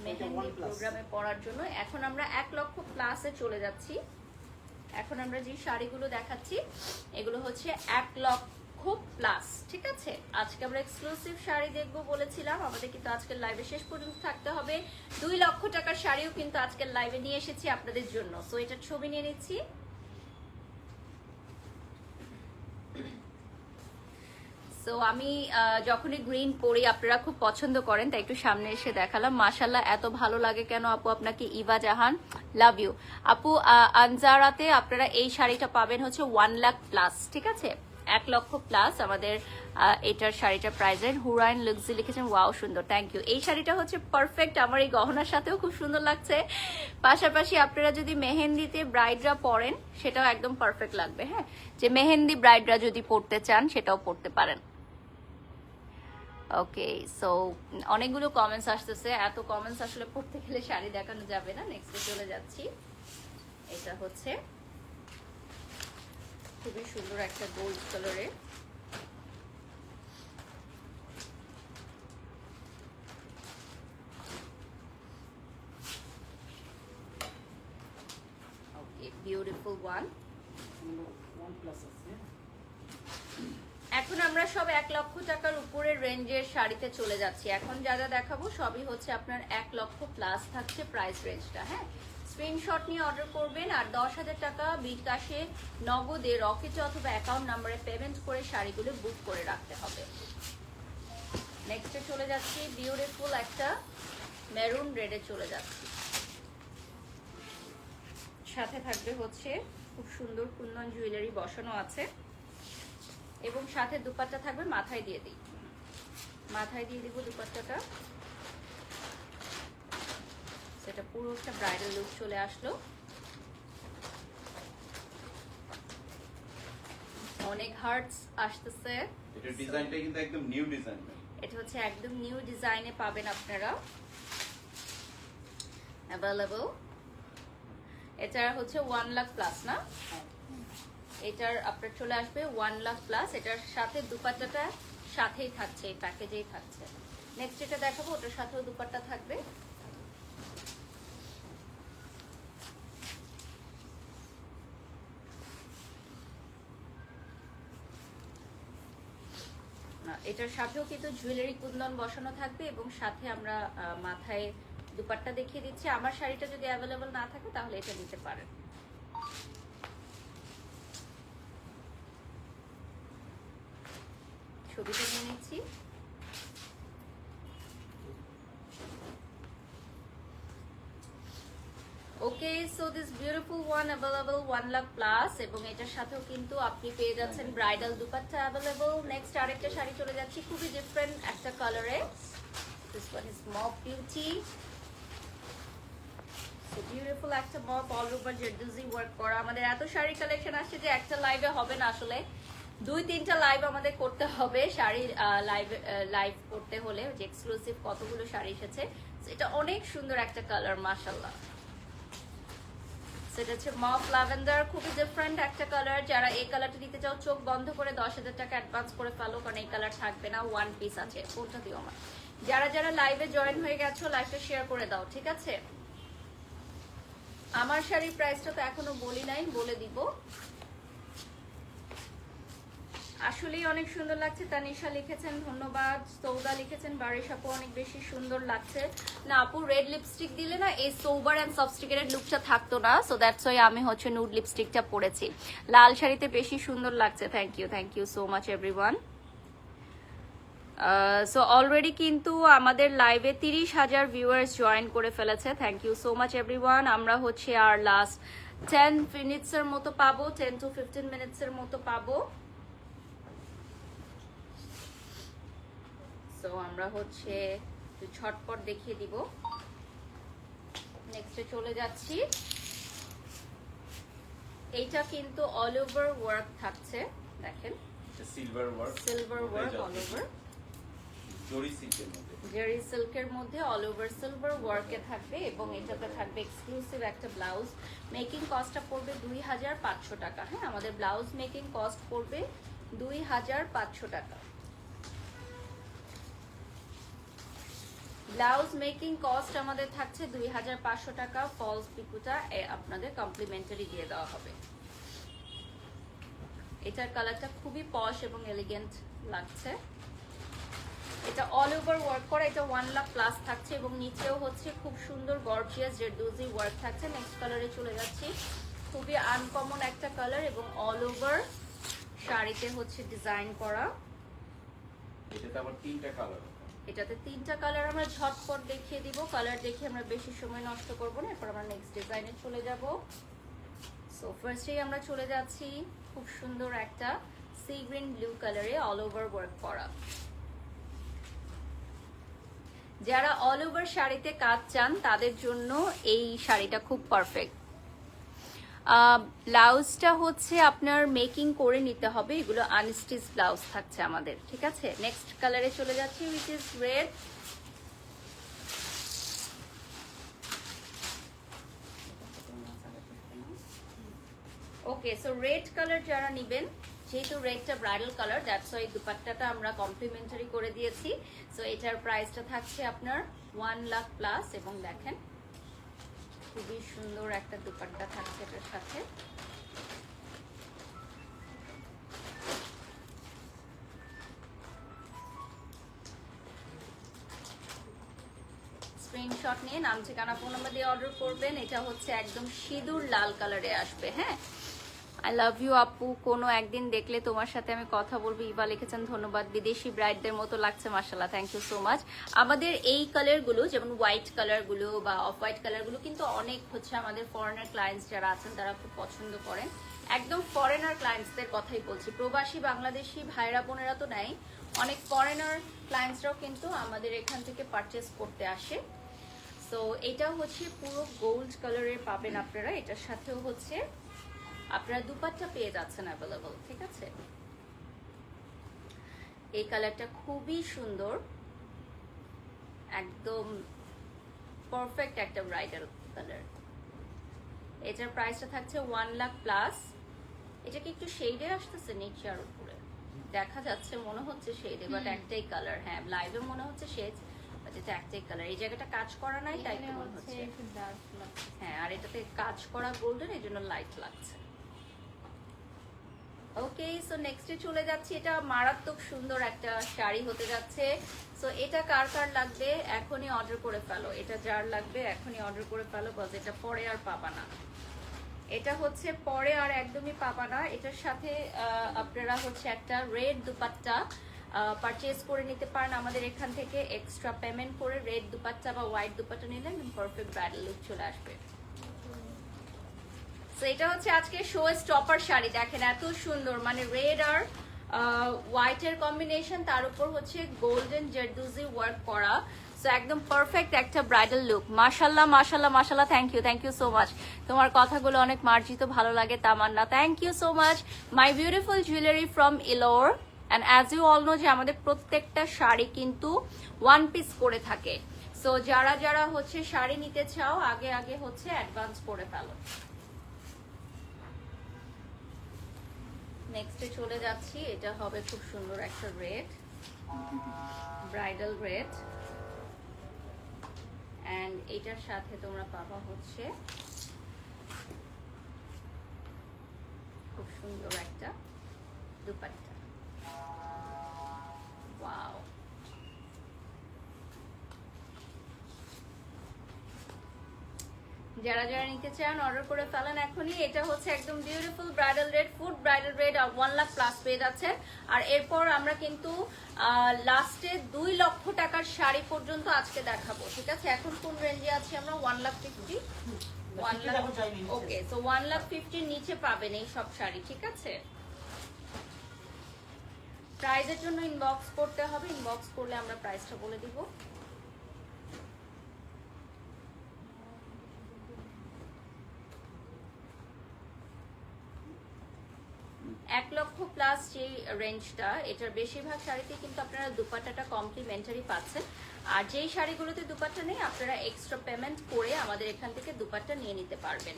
মেহেদি প্রোগ্রামে পরার জন্য। এখন আমরা 1 লক্ষ প্লাসে চলে যাচ্ছি। এখন আমরা যে শাড়িগুলো দেখাচ্ছি এগুলো হচ্ছে 1 লক্ষ প্লাস, ঠিক আছে? আজকে আমরা এক্সক্লুসিভ শাড়ি দেখবো বলেছিলাম, আমাদের কিন্তু আজকের লাইভে শেষ পর্যন্ত থাকতে হবে। 2 লক্ষ টাকার শাড়িও কিন্তু আজকের লাইভে নিয়ে এসেছি আপনাদের জন্য। সো এটার ছবি নিয়ে নিচ্ছি। সো আমি যখনই গ্রিন পরি আপনারা খুব পছন্দ করেন, তাই একটু সামনে এসে দেখালাম। মাশাল্লাহ, এত ভালো লাগে কেন আপু আপনাকে? ইভা জাহান, লাভ ইউ আপু। আনজারাতে আপনারা এই শাড়িটা পাবেন হচ্ছে 1 লাখ প্লাস, ঠিক আছে? 1 লক্ষ প্লাস আমাদের এটার শাড়িটা প্রাইজের। হুরাইন লুকজি লিখেছেন ওয়াও সুন্দর, থ্যাংক ইউ। এই শাড়িটা হচ্ছে পারফেক্ট, আমার এই গহনার সাথেও খুব সুন্দর লাগছে। পাশাপাশি আপনারা যদি মেহেন্দিতে ব্রাইডরা পরেন সেটাও একদম পারফেক্ট লাগবে। হ্যাঁ, যে মেহেন্দি ব্রাইডরা যদি পরতে চান সেটাও পরতে পারেন। ওকে, সো অনেকগুলো কমেন্টস আসতেছে, এত কমেন্টস আসলে পড়তে গেলে শাড়ি দেখানো যাবে না। নেক্সটে চলে যাচ্ছি। এটা হচ্ছে খুবই সুন্দর একটা গোল্ড কালারে। ওকে, বিউটিফুল ওয়ান। এখন আমরা সব 1 লক্ষ টাকার উপরের রেঞ্জের শাড়িতে চলে যাচ্ছি। এখন যা যা দেখাবো সবই হচ্ছে আপনার 1 লক্ষ প্লাস থাকছে প্রাইস রেঞ্জটা। হ্যাঁ, স্ক্রিনশট নিয়ে অর্ডার করবেন আর 10,000 টাকা বিকাশে নগদে রকেটে অথবা অ্যাকাউন্ট নাম্বারে পেমেন্ট করে শাড়িগুলো বুক করে রাখতে হবে। নেক্সটে চলে যাচ্ছি বিউটিফুল একটা মেরুন রেডে চলে যাচ্ছি। সাথে থাকবে হচ্ছে খুব সুন্দর কুন্দন জুয়েলারি বসানো আছে এবং সাথে দুপাট্টা থাকবে, মাথায় দিয়ে দিই, মাথায় দিয়ে দিব দুপাট্টাটা। সেটা পুরো একটা ব্রাইডাল লুক চলে আসলো। অনেক হার্টস আসতেছে। এটা ডিজাইনটা কিন্তু একদম নিউ ডিজাইন। এটা হচ্ছে একদম নিউ ডিজাইনে পাবেন আপনারা, অ্যাভেলেবল। এটা হচ্ছে 1 লাখ প্লাস না, এটার আপনার চলে আসবে 1 লাখ প্লাস। এটার সাথে দুপাট্টাটা সাথেই থাকছে, এই প্যাকেজেই থাকছে। নেক্সট এটা দেখাবো, ওটার সাথেও দুপাট্টা থাকবে। এটার সাথেও কিন্তু জুয়েলারি কুন্দন বসানো থাকবে এবং সাথে আমরা মাথায় দুপাট্টা দেখিয়ে দিচ্ছি। আমার শাড়িটা যদি অ্যাভেলেবল না থাকে তাহলে এটা নিতে পারেন। ছবিটা নিয়ে নিচ্ছি। Okay, so this beautiful one available 1 lakh plus এবং এটার সাথেও কিন্তু আপনি পেয়ে যাচ্ছেন ব্রাইডাল দুপাট্টা অ্যাভেলেবল। নেক্সট আরেকটা শাড়ি চলে যাচ্ছি খুবই ডিফারেন্ট একটা কালারে। This one is mop beauty. So beautiful একটা mop, all over zardozi work করা। আমাদের এত শাড়ি কালেকশন আসছে যে একটা লাইভে হবে না, আসলে 2-3টা লাইভ আমাদের করতে হবে শাড়ি লাইভ করতে হলে, যে এক্সক্লুসিভ কতগুলো শাড়ি এসেছে। এটা অনেক সুন্দর একটা কালার, মাশাআল্লাহ। সেটা হচ্ছে মফ ল্যাভেন্ডার, খুবই ডিফারেন্ট একটা কালার। যারা এই কালারটা নিতে চাও চোখ বন্ধ করে 10,000 টাকা অ্যাডভান্স করে ফেলো, কারণ এই কালার থাকবে না, 1 পিস আছে। ফোনটা দিও আমার। যারা যারা লাইভে জয়েন হয়ে গেছো লাইভটা শেয়ার করে দাও, ঠিক আছে? আমার শাড়ির প্রাইসটা তো এখনো বলি নাই, বলে দিব। আসলেই অনেক সুন্দর লাগছে। তানিশা লিখেছেন ধন্যবাদ, সৌদা লিখেছেন বারিশ আপু অনেক বেশি সুন্দর লাগছে। না আপু, রেড লিপস্টিক দিলে না এই সোবার এন্ড সফটস্টিকের লুকটা থাকতো না, সো দ্যাটস ওয়াই আমি হচ্ছে নুড লিপস্টিকটা পরেছি। লাল শাড়িতে বেশি সুন্দর লাগছে। Thank you so much everyone. So already কিন্তু আমাদের লাইভে 30,000 ভিউয়ার্স জয়েন করে ফেলেছে। Thank you so much everyone. আমরা হচ্ছে আর লাস্ট 10 মিনিটসের মতো পাবো, 10 to 15 মিনিটসের মতো পাবো। সো আমরা হচ্ছে ঝটপট দেখিয়ে দিব। নেক্সটে চলে যাচ্ছি। এইটা কিন্তু অল ওভার ওয়ার্ক থাকছে, দেখেন সিলভার ওয়ার্ক অল ওভার, জরি সিল্কের মধ্যে অল ওভার সিলভার ওয়ার্কে থাকবে এবং এটাতে থাকবে এক্সক্লুসিভ একটা ব্লাউজ। মেকিং কস্টটা পড়বে 2,500 টাকা। হ্যাঁ, আমাদের ব্লাউজ মেকিং কস্ট পড়বে 2,500 টাকা। ব্লাউজ মেকিং কস্ট আমাদের থাকছে 2,500 টাকা। ফলস পিকুটা আপনাদের কমপ্লিমেন্টারি দিয়ে দেওয়া হবে। এটার কালারটা খুবই পশ এবং এলিগেন্ট লাগছে। এটা অল ওভার ওয়ার্ক করা, এটা 1 লাখ প্লাস থাকছে এবং নিচেও হচ্ছে খুব সুন্দর গর্জিয়াস জারদোজি ওয়ার্ক থাকছে। নেক্সট কালারে চলে যাচ্ছি। খুবই আনকমন একটা কালার এবং অল ওভার শাড়িতে হচ্ছে ডিজাইন করা। এটাতে আবার 3টা কালার। এটাতে 3টা কালার আমরা ঝটপট দেখিয়ে দিব। কালার দেখে আমরা বেশি সময় নষ্ট করব না, এরপর আমরা নেক্সট ডিজাইনে চলে যাব। সো ফার্স্টেই আমরা চলে যাচ্ছি খুব সুন্দর একটা সি গ্রিন ব্লু কালারে অল ওভার ওয়ার্ক করা। যারা অল ওভার শাড়িতে কাজ চান তাদের জন্য এই শাড়িটা খুব পারফেক্ট। ব্লাউজটা হচ্ছে আপনার মেকিং করে নিতে হবে, এগুলো আনস্টিচ ব্লাউজ থাকছে আমাদের, ঠিক আছে? নেক্সট কালারে চলে যাচ্ছি, which is red. Okay, so red colour যারা নেবেন, যেহেতু রেডটা ব্রাইডাল কালার, দ্যাটস ওয়াই দুপাট্টাটা আমরা কমপ্লিমেন্টারি করে দিয়েছি। সো এটার প্রাইসটা থাকছে আপনার 1 লাখ প্লাস এবং দেখেন খুবই সুন্দর একটা দুপাট্টা থাকছে এটার সাথে। স্ক্রিনশট নিয়ে নাম ঠিকানা ফোন নাম্বার দিয়ে অর্ডার করবেন। এটা হচ্ছে একদম সিঁদুর লাল কালারে আসবে। হ্যাঁ, আই লাভ ইউ আপু, কোনো একদিন দেখলে তোমার সাথে আমি কথা বলবো। ইভা লিখেছেন ধন্যবাদ, বিদেশি ব্রাইডদের মতো লাগছে মাশাআল্লাহ, থ্যাংক ইউ সো মাচ। আমাদের এই কালারগুলো যেমন হোয়াইট কালারগুলো বা অফ হোয়াইট কালারগুলো কিন্তু অনেক হচ্ছে আমাদের ফরেনার ক্লায়েন্টস যারা আছেন তারা খুব পছন্দ করেন। একদম ফরেনার ক্লায়েন্টসদের কথাই বলছি, প্রবাসী বাংলাদেশি ভাইরা বোনেরা তো নাই, অনেক ফরেনার ক্লায়েন্টসরাও কিন্তু আমাদের এখান থেকে পারচেস করতে আসে। সো এটা হচ্ছে পুরো গোল্ড কালারের পাবেন আপনারা, এটার সাথেও হচ্ছে আপনারা দুপাট্টা পেয়ে যাচ্ছেন অ্যাভেলেবল। ঠিক আছে, এই কালারটা খুবই সুন্দর, একদম পারফেক্ট একটা ব্রাইডাল কালার। এটার প্রাইসটা থাকছে 1 লাখ প্লাস। এটা কি একটু শেডে আসতেছে নিচে আর উপরে দেখা যাচ্ছে, মনে হচ্ছে শেডে, বাট একটাই কালার। হ্যাঁ, লাইভে মনে হচ্ছে শেড, বাট এটা একটাই কালার। এই জায়গাটা কাজ করা নাই তাই তো মনে হচ্ছে। হ্যাঁ, আর এটাতে কাজ করা গোল্ডেন, এই জন্য লাইট লাগছে। ওকে, সো নেক্সটে চলে যাচ্ছি। এটা মারাত্মক সুন্দর একটা শাড়ি হতে যাচ্ছে। সো এটা কার কার লাগবে এখনই অর্ডার করে ফেলো, এটা যার লাগবে এখনই অর্ডার করে ফেলো, বিকজ এটা পরে আর পাবা না। এটা হচ্ছে পরে আর একদমই পাবা না। এটার সাথে আপনারা হচ্ছে একটা রেড দুপাট্টা পারচেজ করে নিতে পারেন আমাদের এখান থেকে, এক্সট্রা পেমেন্ট করে রেড দুপাট্টা বা হোয়াইট দুপাট্টা নিলে পারফেক্ট ব্রাইডাল লুক চলে আসবে। সো এটা হচ্ছে আজকে শো স্টপার শাড়ি, দেখেন এত সুন্দর, মানে রেড আর হোয়াইটের কম্বিনেশন, তার উপর হচ্ছে গোল্ডেন জারদুজি ওয়ার্ক করা। সো একদম পারফেক্ট একটা ব্রাইডাল লুক। মাশাল্লাহ মাশাল্লাহ মাশাল্লাহ, থ্যাংক ইউ সো মাচ। তোমার কথাগুলো অনেক মার্জিত, ভালো লাগে Tamanna, thank you so much. My beautiful jewellery from Ilor, and as you all know যে আমাদের প্রত্যেকটা শাড়ি কিন্তু 1 পিস করে থাকে। সো যারা যারা হচ্ছে শাড়ি নিতে চাও আগে আগে হচ্ছে অ্যাডভান্স করে ফেলো। নেক্সটে চলে যাচ্ছি, এটা হবে খুব সুন্দর একটা রেড, ব্রাইডাল রেড, এন্ড এটার সাথে তোমরা পাবা হচ্ছে খুব সুন্দর একটা দুপাট্টা। ওয়াও, যারা যারা নিতে চান অর্ডার করে ফেলেন এখনই। এটা হচ্ছে একদম beautiful bridal red, food bridal red, 1 lakh plus পেয়ে যাচ্ছেন। আর এরপর আমরা কিন্তু লাস্টে 2 লক্ষ টাকার শাড়ি পর্যন্ত আজকে দেখাবো। ঠিক আছে, এখন কোন রেঞ্জে আছি আমরা? 1,50,000, 1 লাখ। ওকে, সো 1,50,000 নিচে পাবেন এই সব শাড়ি। ঠিক আছে, প্রাইজের জন্য ইনবক্স করতে হবে, ইনবক্স করলে আমরা প্রাইসটা বলে দিব। 1 লক্ষ প্লাস যে রেঞ্জটা, এটার বেশিরভাগ শাড়িতে কিন্তু আপনারা দুপাট্টাটা কমপ্লিমেন্টারি পাচ্ছেন। আর যেই শাড়িগুলোতে দুপাট্টা নেই আপনারা এক্সট্রা পেমেন্ট করে আমাদের এখান থেকে দুপাট্টা নিয়ে নিতে পারবেন।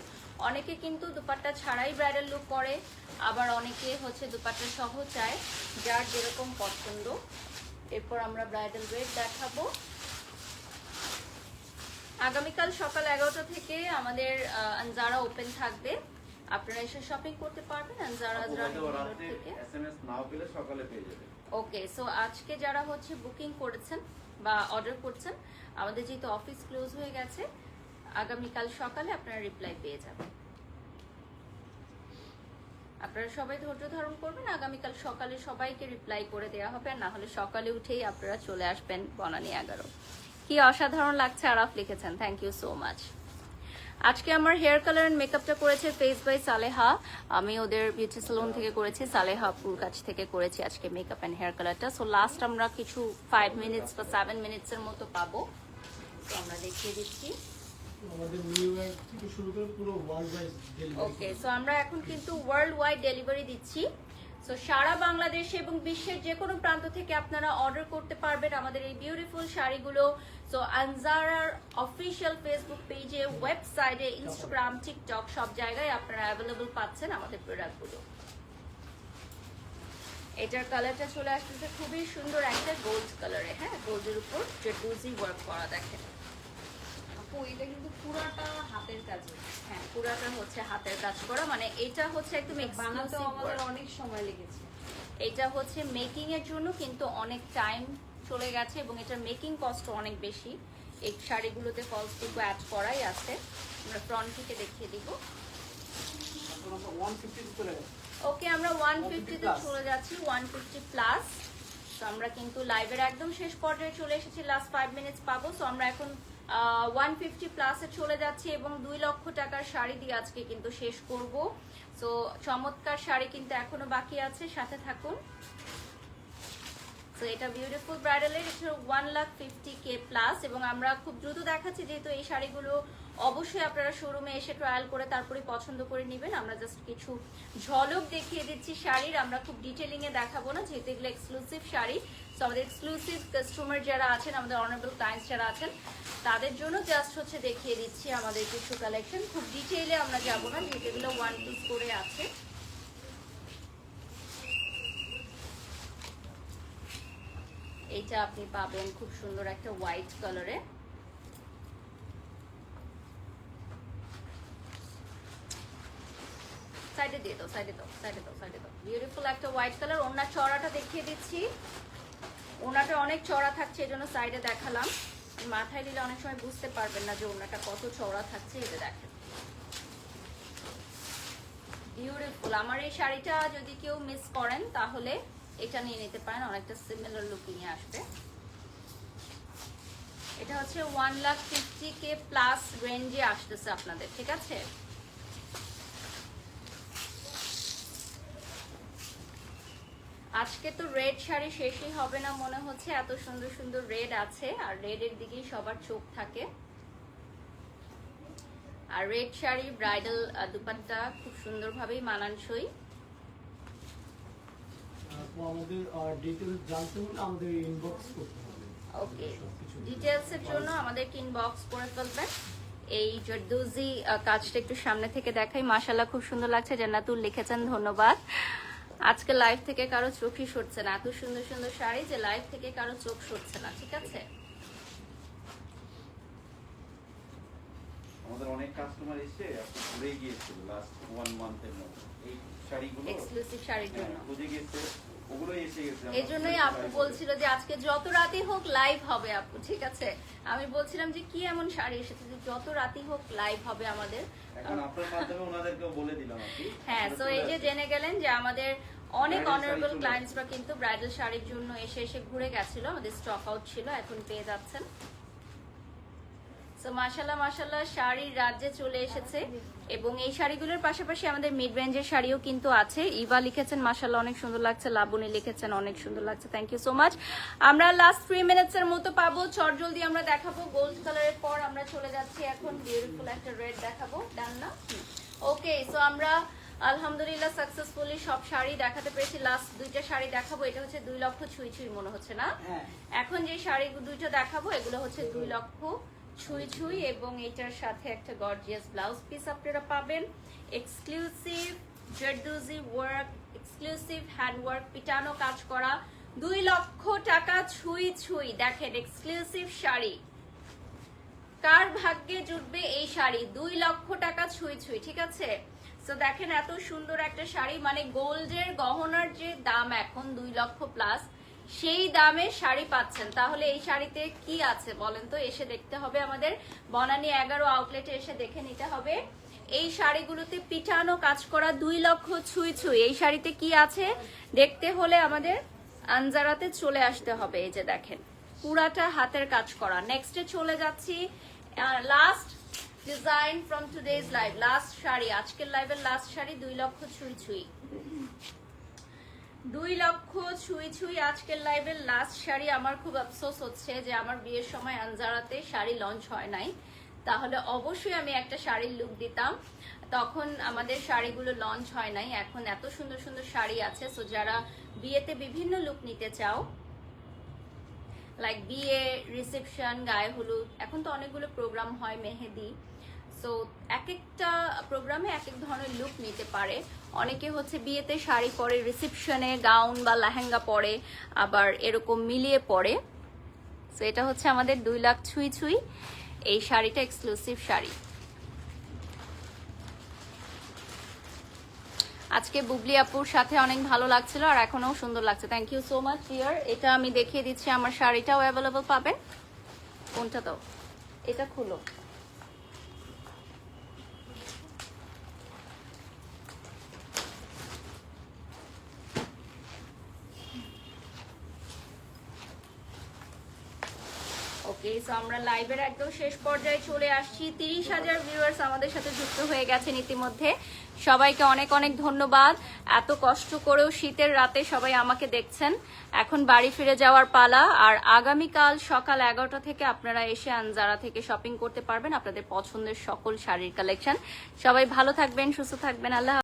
অনেকে কিন্তু দুপাট্টা ছাড়াই ব্রাইডাল লুক করে, আবার অনেকে হচ্ছে দুপাট্টা সহ চায়, যার যেরকম পছন্দ। এরপর আমরা ব্রাইডাল রেড দেখাবো। আগামীকাল সকাল 11টা থেকে আমাদের আনজারা ওপেন থাকবে, আপনারা এসে শপিং করতে পারবেন আনজারা থেকে। এসএমএস নাও পেলে সকালে পেয়ে যাবেন। ওকে, সো আজকে যারা হচ্ছে বুকিং করেছেন বা অর্ডার করছেন, আমাদের যেহেতু অফিস ক্লোজ হয়ে গেছে, আগামীকাল সকালে আপনারা রিপ্লাই পেয়ে যাবেন। আপনারা সবাই ধৈর্য ধারণ করবেন, আগামীকাল সকালে সবাইকে রিপ্লাই করে দেওয়া হবে, আর না হলে সকালে উঠেই আপনারা চলে আসবেন বনানী 11। কি অসাধারণ লাগছে আরাফ লিখেছেন, থ্যাংক ইউ সো মাচ। আজকে আমার হেয়ার কালার এন্ড মেকআপটা করেছে ফেস বাই সালেহা, আমি ওদের বিউটি সালন থেকে করেছি, সালেহা আপুর কাছ থেকে করেছি আজকে মেকআপ এন্ড হেয়ার কালারটা। সো লাস্ট আমরা কিছু 5 মিনিটস বা 7 মিনিটসের মতো পাবো, তো আমরা দেখিয়ে দিচ্ছি। আমাদের নিউ ইয়র্ক থেকে শুরু করে পুরো ওয়ার্ল্ড ওয়াইড ডেলিভারি। ওকে, সো আমরা এখন কিন্তু ওয়ার্ল্ড ওয়াইড ডেলিভারি দিচ্ছি। সো সারা বাংলাদেশ এবং বিশ্বের যে কোনো প্রান্ত থেকে আপনারা অর্ডার করতে পারবেন আমাদের এই বিউটিফুল শাড়িগুলো। সো আনজারার অফিসিয়াল ফেসবুক পেজে, ওয়েবসাইটে, ইনস্টাগ্রাম, টিকটক সব জায়গায় আপনারা অ্যাভেলেবল পাচ্ছেন আমাদের প্রোডাক্টগুলো। এটার কালারটা চলে আসতেছে খুবই সুন্দর একটা গোল্ড কালারে, হ্যাঁ, গোল্ডের উপর জারদুজি ওয়ার্ক করা, দেখেন। এটা কিন্তু পুরাটা হাতের কাজ, হ্যাঁ, পুরাটা হচ্ছে হাতের কাজ করা, মানে এটা হচ্ছে একদম বানাতে এক্সক্লুসিভ আমাদের ওয়ার্ক। অনেক সময় লেগেছে। এটা হচ্ছে মেকিং এর জন্য কিন্তু অনেক টাইম চলে গেছে এবং এটার মেকিং কস্ট অনেক বেশি। এই শাড়িগুলোতে ফলস পিকো অ্যাড করাই আছে। আমরা ফ্রন্ট থেকে দেখিয়ে দিব। এখন আমরা 150 তে চলে গেছি। ওকে, আমরা 150 তে চলে যাচ্ছি, 150 প্লাস। তো আমরা কিন্তু লাইভের একদম শেষ পর্যায়ে চলে এসেছি, লাস্ট 5 মিনিটস পাবো। সো আমরা এখন 150 প্লাসে চলে যাচ্ছি এবং 2 লক্ষ টাকার শাড়ি দিয়ে আজকে কিন্তু শেষ করব। সো চমৎকার শাড়ি কিন্তু এখনো বাকি আছে, সাথে থাকুন। তো এটা বিউটিফুল ব্রাইডালের, এটা 1,50,000 প্লাস। এবং আমরা খুব দ্রুত দেখাচ্ছি, যেহেতু এই শাড়িগুলো অবশ্যই আপনারা শোরুমে এসে ট্রায়াল করে তারপরে পছন্দ করে নেবেন। আমরা জাস্ট কিছু ঝলক দেখিয়ে দিচ্ছি শাড়ির, আমরা খুব ডিটেলিং এ দেখাবো না, যেহেতু এগুলো এক্সক্লুসিভ শাড়ি। তো আমাদের এক্সক্লুসিভ কাস্টমার যারা আছেন, আমাদের অনারেবল ক্লায়েন্টস যারা আছেন, তাদের জন্য জাস্ট হচ্ছে দেখিয়ে দিচ্ছি আমাদের কিছু কালেকশন। খুব ডিটেইলে আমরা যাবো না, যেহেতু এগুলো ওয়ান পিস করে আছে। এইটা আপনি পাবেন খুব সুন্দর একটা হোয়াইট কালারে। সাইডে দিয়ে দাও, সাইডে দাও, সাইডে দাও, সাইডে দাও। বিউটিফুল একটা হোয়াইট কালার। ওনার চড়াটা দেখিয়ে দিচ্ছি, ওনাটা অনেক চড়া থাকছে, এই জন্য সাইডে দেখালাম। মাথায় দিলে অনেক সময় বুঝতে পারবেন না যে ওনাটা কত চড়া থাকছে। এটা দেখেন, বিউটিফুল। আমার এই শাড়িটা যদি কেউ মিস করেন তাহলে এটা নিয়ে নিতে পারেন, অনেকটা সিমিলার লুকিং এ আসবে। এটা হচ্ছে 1,50,000 প্লাস রেঞ্জে আসতেছে আপনাদের, ঠিক আছে? আজকে তো রেড শাড়ি শেষই হবে না মনে হচ্ছে, এত সুন্দর সুন্দর রেড আছে, আর রেডের দিকেই সবার চোখ থাকে। আর রেড শাড়ি ব্রাইডাল দুপাট্টা খুব সুন্দরভাবেই মানানসই। আমাদের ডিটেইলস জানতে হলে আমাদের ইনবক্স করতে হবে। ওকে, ডিটেইলসের জন্য আমাদেরকে ইনবক্স করে ফেলবেন। এই জর্দোজি কাজটা একটু সামনে থেকে দেখাই, মাশাআল্লাহ খুব সুন্দর লাগছে। জান্নাতুল লিখেছেন ধন্যবাদ। আজকে লাইভ থেকে কারো চোখই সরছে না, এত সুন্দর সুন্দর শাড়ি যে লাইভ থেকে কারো চোখ সরছে না, ঠিক আছে? আমাদের অনেক কাস্টমার এসে ঘুরে গিয়েছিল লাস্ট 1 মান্থের মধ্যে এই শাড়িগুলো এক্সক্লুসিভ শাড়ির জন্য খুঁজে গেছে, ওগুলোই এসে গেছে। এই জন্যই আপু বলছিল যে আজকে যত রাতই হোক লাইভ হবে আপু, ঠিক আছে? আমি বলছিলাম যে কি এমন শাড়ি এসেছে যে যত রাতই হোক লাইভ হবে আমাদের। এখন আপনার মাধ্যমে ওনাদেরকেও বলে দিলাম আপনি। হ্যাঁ, সো এই যে জেনে গেলেন যে আমাদের অনেক অনারেবল ক্লায়েন্টসরা কিন্তু ব্রাইডাল শাড়ির জন্য এসে এসে ঘুরে গেছিল, আমাদের স্টক আউট ছিল, এখন পেয়ে যাচ্ছেন। সো মাশাআল্লাহ মাশাআল্লাহ শাড়ির রাজ্যে চলে এসেছে। এবং এই শাড়িগুলোর পাশাপাশি আমাদের মিড রেঞ্জের শাড়িও কিন্তু আছে। ইভা লিখেছেন মাশাআল্লাহ অনেক সুন্দর লাগছে, লাবণী লিখেছেন অনেক সুন্দর লাগছে, থ্যাংক ইউ সো মাচ। আমরা লাস্ট 3 মিনিটস এর মতো পাবো, চট জলদি আমরা দেখাবো। গোল্ড কালারের পর আমরা চলে যাচ্ছি এখন বিউটিফুল একটা রেড দেখাবো, ডান না? ওকে, সো আমরা আলহামদুলিল্লাহ সাকসেসফুলি সব শাড়ি দেখাতে পেরেছি। লাস্ট 2টা শাড়ি দেখাবো, এটা হচ্ছে 2 লক্ষ ছুঁই ছুঁই মনে হচ্ছে না? এখন যে শাড়ি 2টা দেখাবো এগুলো হচ্ছে 2 লক্ষ ছুঁই ছুঁই, এবং এটার সাথে একটা গর্জিয়াস ব্লাউজ পিস আপনারা পাবেন। Exclusive zardozi work, exclusive hand work, পিটানো কাজ করা, 2 লক্ষ টাকা ছুঁই ছুঁই। দেখেন এক্সক্লুসিভ শাড়ি, কার ভাগ্যে জুটবে এই শাড়ি? 2 লক্ষ টাকা ছুঁই ছুঁই, ঠিক আছে? সো দেখেন এত সুন্দর একটা শাড়ি, মানে গোল্ডের গহনার যে দাম এখন 2 লক্ষ প্লাস, সেই দামে শাড়ি পাচ্ছেন। তাহলে এই শাড়িতে কি আছে বলেন তো? এসে দেখতে হবে, আমাদের বনানী 11 আউটলেটে এসে দেখে নিতে হবে। এই শাড়িগুলোতে পিটানো কাজ করা 2 লক্ষ ছুঁই ছুঁই। এই শাড়িতে কি আছে দেখতে হলে আমাদের আনজারাতে চলে আসতে হবে। এই যে দেখেন পুরাটা হাতের কাজ করা। নেক্সটে চলে যাচ্ছি, last design from today's live, last sari, আজকের লাইভের লাস্ট শাড়ি 2 লক্ষ ছুঁই ছুঁই। 2 লক্ষ ছুঁই ছুঁই আজকের লাইভের লাস্ট শাড়ি। আমার খুব আফসোস হচ্ছে যে আমার বিয়ের সময় আনজারাতে শাড়ি লঞ্চ হয় নাই, তাহলে অবশ্যই আমি একটা শাড়ির লুক দিতাম। তখন আমাদের শাড়িগুলো লঞ্চ হয় নাই, এখন এত সুন্দর সুন্দর শাড়ি আছে। সো যারা বিয়েতে বিভিন্ন লুক নিতে চাও, লাইক বিয়ে, রিসেপশন, গায়ে হলুদ, এখন তো অনেকগুলো প্রোগ্রাম হয়, মেহেদি, সো এক একটা প্রোগ্রামে এক এক ধরনের লুক নিতে পারে। অনেকে হচ্ছে বিয়েতে শাড়ি পরে, রিসেপশনে গাউন বা লেহেঙ্গা পরে, আবার এরকম মিলিয়ে পরে। সো এটা হচ্ছে আমাদের 2 লাখ ছুঁই ছুঁই। এই শাড়িটা এক্সক্লুসিভ শাড়ি। আজকে বুবলি আপুর সাথে অনেক ভালো লাগছিল, আর এখনো সুন্দর লাগছে, thank you so much dear. এটা আমি দেখিয়ে দিচ্ছি, আমার শাড়িটাও অ্যাভেলেবল পাবেন। কোনটা দাও? এটা খুলো। ওকে, সো আমরা লাইভের একদম শেষ পর্যায়ে চলে আসছি। 30,000 ভিউয়ার্স আমাদের সাথে যুক্ত হয়ে গেছেন ইতিমধ্যে। সবাইকে অনেক অনেক ধন্যবাদ। এত কষ্ট করেও শীতের রাতে সবাই আমাকে দেখছেন। এখন বাড়ি ফিরে যাওয়ার পালা। আর আগামীকাল সকাল 11টা থেকে আপনারা এসে আনজারা থেকে শপিং করতে পারবেন আপনাদের পছন্দের সকল শাড়ির কালেকশন। সবাই ভালো থাকবেন, সুস্থ থাকবেন। আল্লাহ